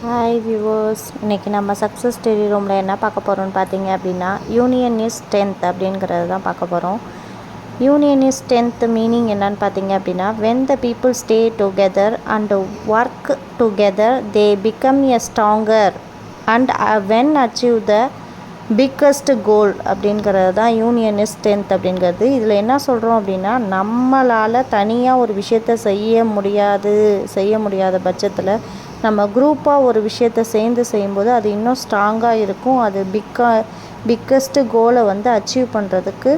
Hi viewers, இன்றைக்கி நம்ம success study ரூமில் என்ன பார்க்க போகிறோம்னு பார்த்தீங்க அப்படின்னா யூனியன் இஸ் ஸ்ட்ரென்த் அப்படிங்கிறது தான் பார்க்க போகிறோம். யூனியன் இஸ் ஸ்ட்ரென்த் மீனிங் என்னன்னு பார்த்தீங்க அப்படின்னா when the people stay together and work together they become a stronger and when achieve the biggest goal அப்படிங்கிறது தான் யூனியன் இஸ் ஸ்ட்ரென்த் அப்படிங்கிறது. இதில் என்ன சொல்கிறோம் அப்படின்னா நம்மளால் தனியாக ஒரு விஷயத்தை செய்ய முடியாத பட்சத்தில் நம்ம குரூப்பாக ஒரு விஷயத்தை சேர்ந்து செய்யும்போது அது இன்னும் ஸ்ட்ராங்காக இருக்கும். அது பிக்கஸ்ட் கோலை அச்சீவ் பண்ணுறதுக்கு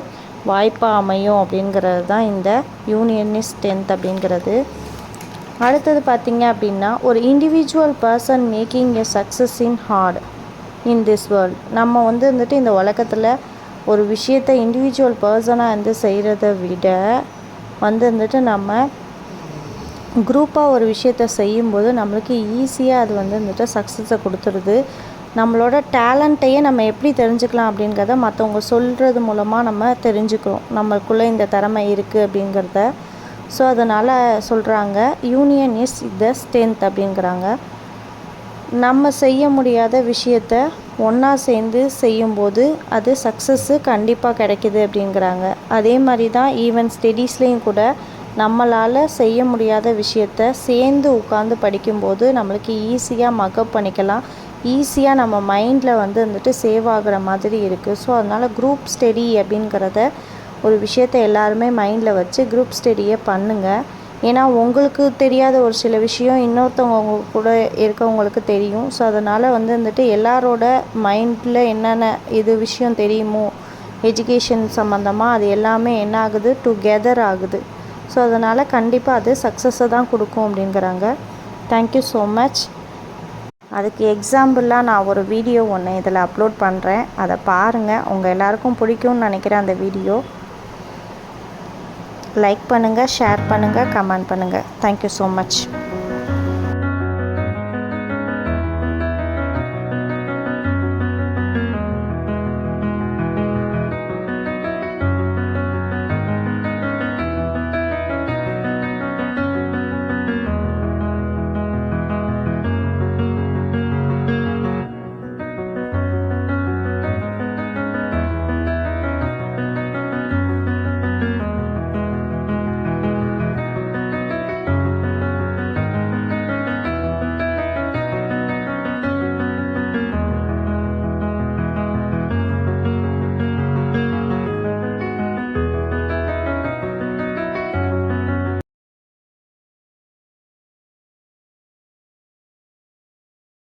வாய்ப்பாக அமையும் அப்படிங்கிறது தான் இந்த யூனியன் இஸ் ஸ்ட்ரென்த் அப்படிங்கிறது. அடுத்தது பார்த்திங்க அப்படின்னா ஒரு individual person making a success in hard in this world. நம்ம இந்த உலகத்தில் ஒரு விஷயத்தை இண்டிவிஜுவல் பர்சனாக செய்கிறத விட நம்ம குரூப்பாக ஒரு விஷயத்தை செய்யும்போது நம்மளுக்கு ஈஸியாக அது சக்ஸஸை கொடுத்துருது. நம்மளோட டேலண்ட்டையே நம்ம எப்படி தெரிஞ்சுக்கலாம் அப்படிங்கிறத மற்றவங்க சொல்கிறது மூலமாக நம்ம தெரிஞ்சுக்கிறோம், நம்மளுக்குள்ளே இந்த திறமை இருக்குது அப்படிங்கிறத. ஸோ அதனால் சொல்கிறாங்க யூனியன் இஸ் த ஸ்ட்ரென்த் அப்படிங்கிறாங்க. நம்ம செய்ய முடியாத விஷயத்த ஒன்றா சேர்ந்து செய்யும்போது அது சக்ஸஸ்ஸு கண்டிப்பாக கிடைக்கிது அப்படிங்கிறாங்க. அதே மாதிரி தான் ஈவன் ஸ்டடீஸ்லேயும் கூட நம்மளால் செய்ய முடியாத விஷயத்த சேர்ந்து உட்காந்து படிக்கும்போது நம்மளுக்கு ஈஸியாக மக்கப் பண்ணிக்கலாம், ஈஸியாக நம்ம மைண்டில் சேவ் ஆகிற மாதிரி இருக்குது. ஸோ அதனால் குரூப் ஸ்டடி அப்படிங்கிறத ஒரு விஷயத்தை எல்லாருமே மைண்டில் வச்சு குரூப் ஸ்டடியை பண்ணுங்கள். ஏன்னா உங்களுக்கு தெரியாத ஒரு சில விஷயம் இன்னொருத்தவங்க கூட இருக்கவங்களுக்கு தெரியும். ஸோ அதனால் எல்லாரோட மைண்டில் என்னென்ன விஷயம் தெரியுமோ எஜுகேஷன் சம்மந்தமாக அது எல்லாமே என்ன ஆகுது, டுகெதர் ஆகுது. ஸோ அதனால் கண்டிப்பாக அது சக்ஸஸை தான் கொடுக்கும் அப்படிங்கிறாங்க. Thank you so much. அதுக்கு எக்ஸாம்பிளாக நான் ஒரு வீடியோ ஒன்று இதில் அப்லோட் பண்ணுறேன், அதை பாருங்கள். உங்கள் எல்லாருக்கும் பிடிக்கும்னு நினைக்கிறேன் அந்த வீடியோ. லைக் பண்ணுங்கள், ஷேர் பண்ணுங்கள், கமெண்ட் பண்ணுங்கள். Thank you so much.